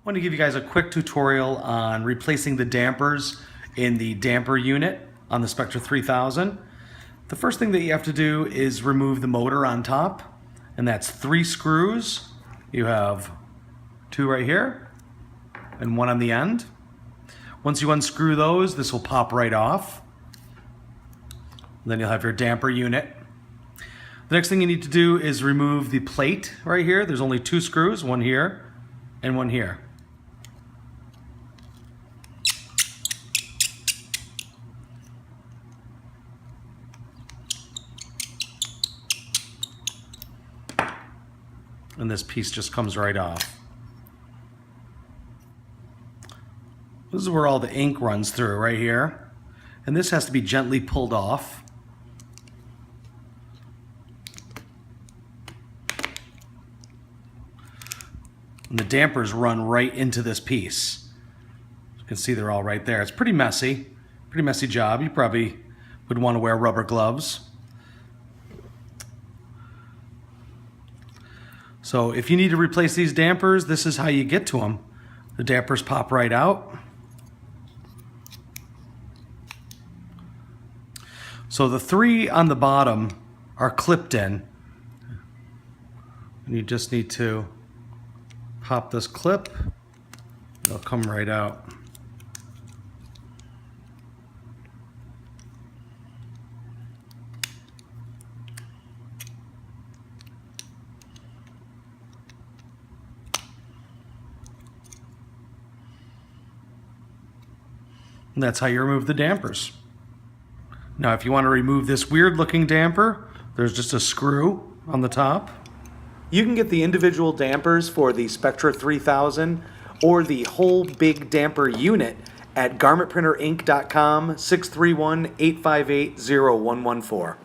I want to give you guys a quick tutorial on replacing the dampers in the damper unit on the Spectra 3000. The first thing that you have to do is remove the motor on top, and that's 3 screws. You have 2 right here and 1 on the end. Once you unscrew those, this will pop right off. Then you'll have your damper unit. The next thing you need to do is remove the plate right here. There's only 2 screws, one here and one here. And this piece just comes right off. This is where all the ink runs through, right here. And this has to be gently pulled off. And the dampers run right into this piece. You can see they're all right there. It's pretty messy job. You probably would want to wear rubber gloves. So if you need to replace these dampers, this is how you get to them. The dampers pop right out. So the 3 on the bottom are clipped in. And you just need to pop this clip. It'll come right out. And that's how you remove the dampers. Now, if you want to remove this weird looking damper, there's just a screw on the top. You can get the individual dampers for the Spectra 3000 or the whole big damper unit at garmentprinterinc.com 631-858-0114.